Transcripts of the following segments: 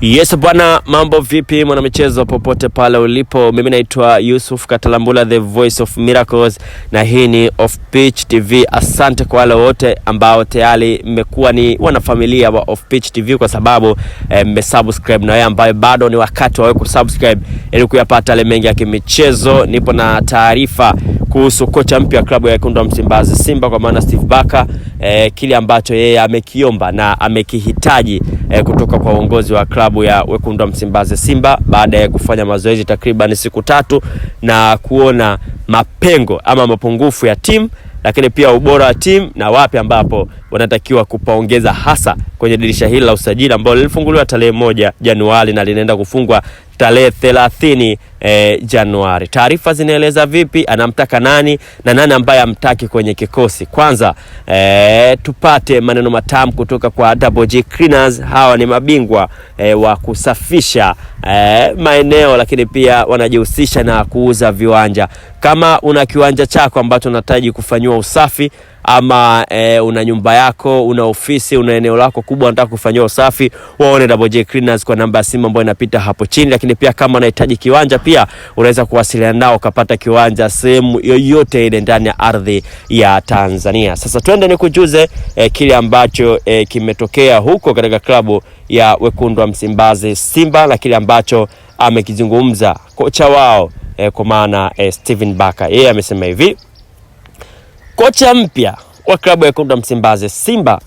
Yes bwana, mambo vipi mwana michezo popote pale ulipo? Mimi naitwa Yusuf Katalambula, the voice of miracles, na hii ni Off Pitch TV. Asante kwa wale wote ambao tayari mmekuwa ni wanafamilia wa Off Pitch TV, kwa sababu mmesubscribe, na wewe ambaye bado ni wakati wa kusubscribe ili kuyapata yale mengi ya kimichezo. Nipo na taarifa kuhusu kocha mpya wa klabu ya Wekundu wa Msimbazi Simba, kwa maana Steve Barker, kile ambacho yeye amekiomba na amekihitaji kutoka kwa uongozi wa klabu ya Wekundu wa Msimbazi Simba, baada ya kufanya mazoezi takriban siku 3 na kuona mapengo ama mapungufu ya timu, lakini pia ubora wa timu na wapi ambapo wanatakiwa kupaongeza, hasa kwenye dirisha hili la usajili ambalo lilifunguliwa tarehe 1 Januari na linaenda kufungwa tarehe 30 Januari. Taarifa zinaeleza vipi, anamtaka nani na nani ambaye amtaki kwenye kikosi. Kwanza tupate maneno matamu kutoka kwa Double G Cleaners. Hawa ni mabingwa wa kusafisha maeneo, lakini pia wanajihusisha na kuuza viwanja. Kama una kiwanja chako ambacho unahitaji kufanywa usafi, ama una nyumba yako, una ofisi, una eneo lako kubwa unataka kufanywa usafi, waone Double J Cleaners kwa namba ya simu ambayo inapita hapo chini. Lakini pia kama unahitaji kiwanja, pia unaweza kuwasiliana nao ukapata kiwanja sehemu yoyote ile ndani ya ardhi ya Tanzania. Sasa twende nikujuze kile ambacho kimetokea huko katika klabu ya Wekundu wa Msimbazi Simba, na kile ambacho amekizungumza kocha wao kwa maana Steven Barker. Yeye amesema hivi: kocha mpya wa klabu ya Wekundu wa Msimbazi Simba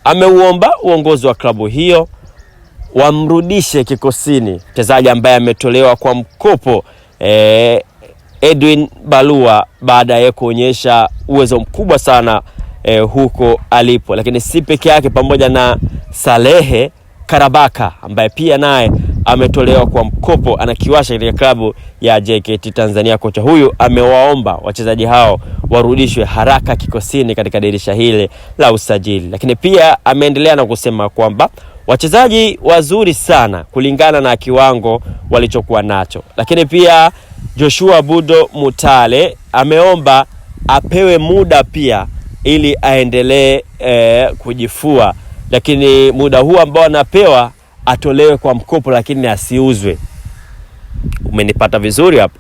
ameuomba uongozi wa klabu hiyo wamrudishe kikosini mchezaji ambaye ametolewa kwa mkopo Edwin Balua, baada ya kuonyesha uwezo mkubwa sana huko alipo. Lakini si peke yake, pamoja na Salehe Karabaka ambaye pia naye ametolewa kwa mkopo, anakiwasha katika klabu ya JKT Tanzania. Kocha huyu amewaomba wachezaji hao warudishwe haraka kikosini katika dirisha hili la usajili. Lakini pia ameendelea na kusema kwamba wachezaji wazuri sana kulingana na kiwango walichokuwa nacho. Lakini pia Joshua Budo Mutale ameomba apewe muda pia ili aendelee kujifua, lakini muda huu ambao anapewa atolewe kwa mkopo, lakini asiuzwe. Umenipata vizuri hapo?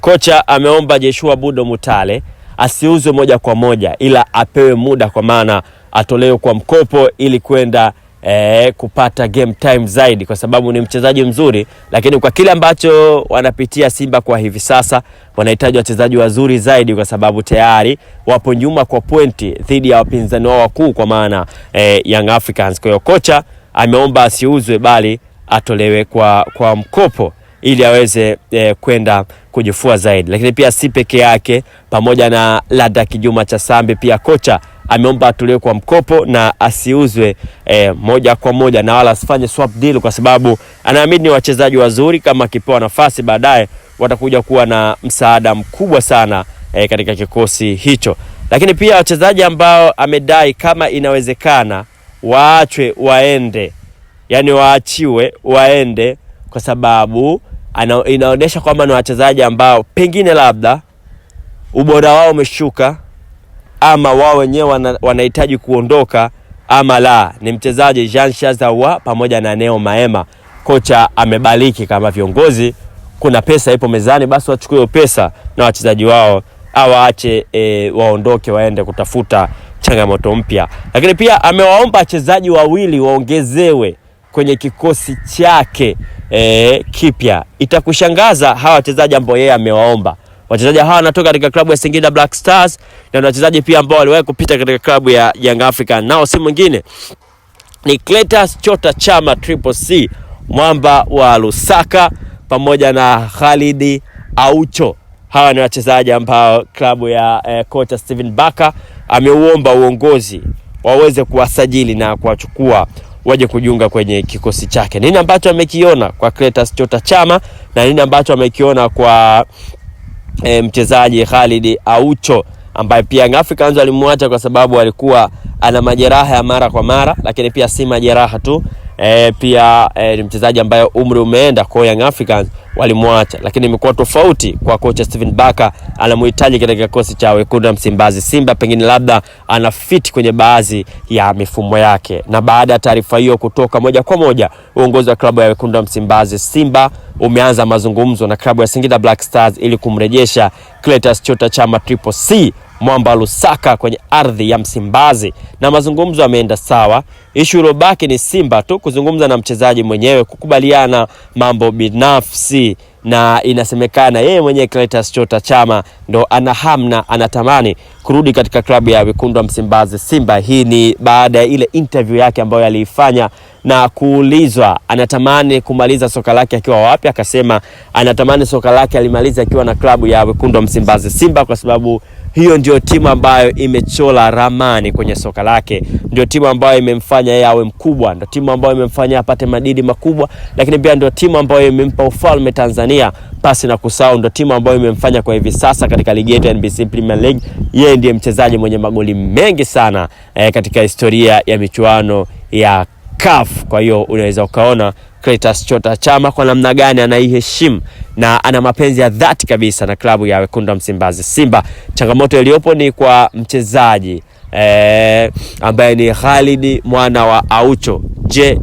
Kocha ameomba Joshua Budo Mutale asiuzwe moja kwa moja, ila apewe muda, kwa maana atolewe kwa mkopo ili kwenda kupata game time zaidi, kwa sababu ni mchezaji mzuri. Lakini kwa kile ambacho wanapitia Simba kwa hivi sasa, wanahitaji wachezaji wazuri zaidi, kwa sababu tayari wapo nyuma kwa pointi dhidi ya wapinzani wao wakuu, kwa maana Young Africans. Kwa hiyo kocha ameomba asiuzwe, bali atolewe kwa mkopo ili aweze kwenda kujifua zaidi. Lakini pia si peke yake, pamoja na Lada Kijuma cha Sambi, pia kocha ameomba atolewe kwa mkopo na asiuzwe moja kwa moja, na wala asifanye swap deal, kwa sababu anaamini ni wachezaji wazuri. Kama akipewa nafasi baadaye watakuja kuwa na msaada mkubwa sana katika kikosi hicho. Lakini pia wachezaji ambao amedai kama inawezekana waachwe waende, yani waachiwe waende, kwa sababu inaonyesha kwamba ni wachezaji ambao pengine labda ubora wao umeshuka, ama wao wenyewe wanahitaji kuondoka, ama la, ni mchezaji Jean Shazawa pamoja na Neo Maema. Kocha amebaliki kama viongozi kuna pesa ipo mezani, basi wachukue pesa na wachezaji wao awaache waondoke waende kutafuta changamoto mpya. Lakini pia amewaomba wachezaji wawili waongezewe kwenye kikosi chake kipya. Itakushangaza hawa wachezaji ambao yeye amewaomba. Wachezaji hawa wanatoka katika klabu ya Singida Black Stars, na wachezaji pia ambao waliwahi kupita katika klabu ya Young African. Nao si mwingine ni Cletus Chota Chama Triple C, mwamba wa Lusaka, pamoja na Khalid Aucho. Hawa ni wachezaji ambao klabu ya kocha Steven Barker ameuomba uongozi waweze kuwasajili na kuwachukua waje kujiunga kwenye kikosi chake. Nini ambacho amekiona kwa Cletus Chota Chama na nini ambacho amekiona kwa mchezaji Khalid Aucho, ambaye pia Young Africans walimwacha kwa sababu alikuwa ana majeraha ya mara kwa mara. Lakini pia si majeraha tu, pia ni mchezaji ambaye umri umeenda kwa Young Africans walimwacha, lakini imekuwa tofauti kwa kocha Steven Barker. Anamhitaji katika kikosi cha Wekundu wa Msimbazi Simba, pengine labda ana fit kwenye baadhi ya mifumo yake. Na baada ya taarifa hiyo kutoka, moja kwa moja uongozi wa klabu ya Wekundu wa Msimbazi Simba umeanza mazungumzo na klabu ya Singida Black Stars ili kumrejesha Clatous Chota Chama Triple C Mwamba Lusaka kwenye ardhi ya Msimbazi, na mazungumzo yameenda sawa. Issue iliyobaki ni Simba tu kuzungumza na mchezaji mwenyewe, kukubaliana mambo binafsi, na inasemekana yeye mwenyewe Clatous Chota Chama ndo ana hamna, anatamani kurudi katika klabu ya Wekundu wa Msimbazi Simba. Hii ni baada ya ile interview yake ambayo aliifanya na kuulizwa anatamani kumaliza soka lake akiwa wapi, akasema anatamani soka lake alimaliza akiwa na klabu ya Wekundu wa Msimbazi Simba, kwa sababu hiyo ndio timu ambayo imechola ramani kwenye soka lake, ndio timu ambayo imemfanya yeye awe mkubwa, ndio timu ambayo imemfanya apate madidi makubwa, lakini pia ndio timu ambayo imempa ufalme Tanzania, pasi na kusahau ndio timu ambayo imemfanya kwa hivi sasa katika ligi yetu ya NBC Premier League yeye ndiye mchezaji mwenye magoli mengi sana katika historia ya michuano ya CAF. Kwa hiyo unaweza ukaona Clatous Chota Chama kwa namna gani anaiheshimu na ana mapenzi ya dhati kabisa na klabu ya Wekundu wa Msimbazi Simba. Changamoto iliyopo ni kwa mchezaji ambaye ni Khalid mwana wa Aucho. Je,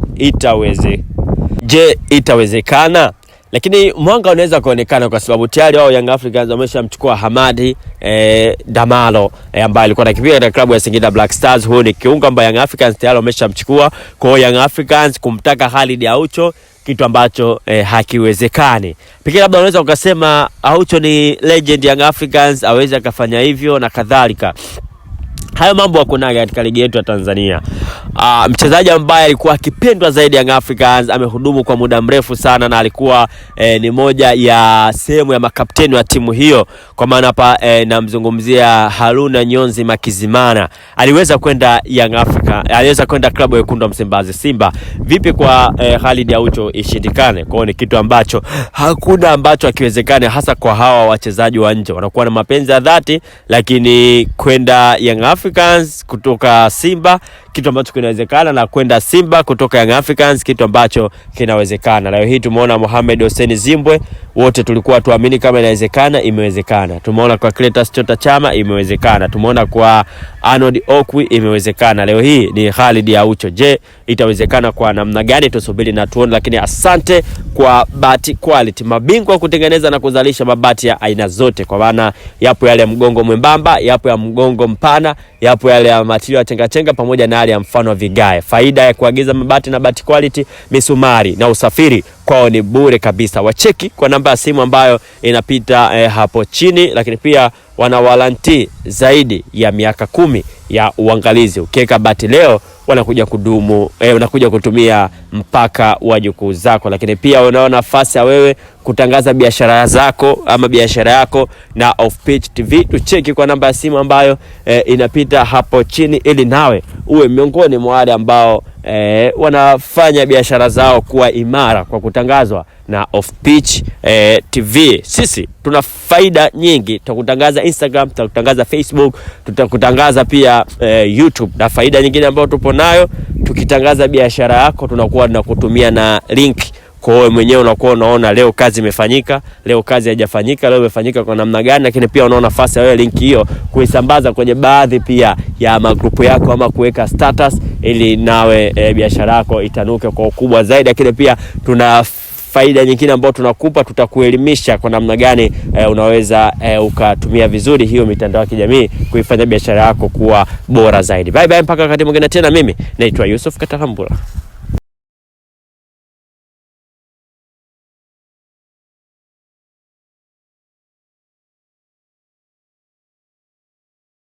itawezekana? Lakini mwanga unaweza kuonekana kwa sababu tayari wao Young Africans wameshamchukua Hamadi Damalo ambaye alikuwa anakipiga katika klabu ya Singida Black Stars. Huyo ni kiungo ambaye Young Africans tayari wameshamchukua. Kwa hiyo Young Africans kumtaka Khalid Aucho, kitu ambacho hakiwezekani. Pekee labda unaweza ukasema Aucho ni legend Young Africans, aweze akafanya hivyo na kadhalika. Hayo mambo hakunaga katika ligi yetu ya Tanzania. Mchezaji ambaye alikuwa akipendwa zaidi Young Africans, amehudumu kwa muda mrefu sana na alikuwa ni moja ya sehemu ya makapteni wa timu hiyo, kwa maana hapa namzungumzia Haruna Nyonzi Makizimana. Aliweza kwenda Young Africa, aliweza kwenda klabu ya Wekundu wa Msimbazi Simba. Vipi kwa Khalid Aucho ishindikane? Kwa ni kitu ambacho hakuna ambacho hakiwezekane, hasa kwa hawa wachezaji wa nje. Wanakuwa na mapenzi ya dhati, lakini kwenda Young Africans kutoka Simba kitu ambacho kinawezekana, na kwenda Simba kutoka Young Africans kitu ambacho kinawezekana. Leo hii tumeona Mohamed Hussein Zimbwe, wote tulikuwa tuamini kama inawezekana, imewezekana. Tumeona kwa Clatous Chota Chama, imewezekana. Tumeona kwa Arnold Okwi, imewezekana. Leo hii ni Khalid Aucho. Je, itawezekana kwa namna gani? Tusubiri na tuone. Lakini asante kwa Bati Quality, mabingwa kutengeneza na kuzalisha mabati ya aina zote, kwa maana yapo yale ya mgongo mwembamba, yapo ya mgongo mpana, yapo yale ya material chenga chenga, pamoja na yale ya mfano vigae. Faida ya kuagiza mabati na Bati Quality, misumari na usafiri kwao ni bure kabisa. Wacheki kwa namba ya simu ambayo inapita hapo chini, lakini pia wana warranty zaidi ya miaka 10 ya uangalizi. Ukiweka bati leo wanakuja kudumu, unakuja kutumia mpaka wajukuu zako. Lakini pia unaona nafasi ya wewe kutangaza biashara zako ama biashara yako na Off Pitch TV. Tucheki kwa namba ya simu ambayo inapita hapo chini, ili nawe uwe miongoni mwa wale ambao wanafanya biashara zao kuwa imara kwa kutangazwa na Off Pitch TV. Sisi tuna faida nyingi, tutakutangaza Instagram, tutakutangaza Facebook, tutakutangaza pia YouTube, na faida nyingine ambayo tupo nayo tukitangaza biashara yako tunakuwa tunakutumia na link. Kwa wewe mwenyewe unakuwa unaona leo kazi imefanyika, leo kazi haijafanyika, leo imefanyika kwa namna gani, lakini pia unaona nafasi ya wewe link hiyo kuisambaza kwenye baadhi pia ya magrupu yako ama kuweka status, ili nawe biashara yako itanuke kwa ukubwa zaidi. Lakini pia tuna faida nyingine ambayo tunakupa, tutakuelimisha kwa namna gani unaweza ukatumia vizuri hiyo mitandao ya kijamii kuifanya biashara yako kuwa bora zaidi. Bye bye mpaka wakati mwingine tena. Mimi naitwa Yusuf Katahambula.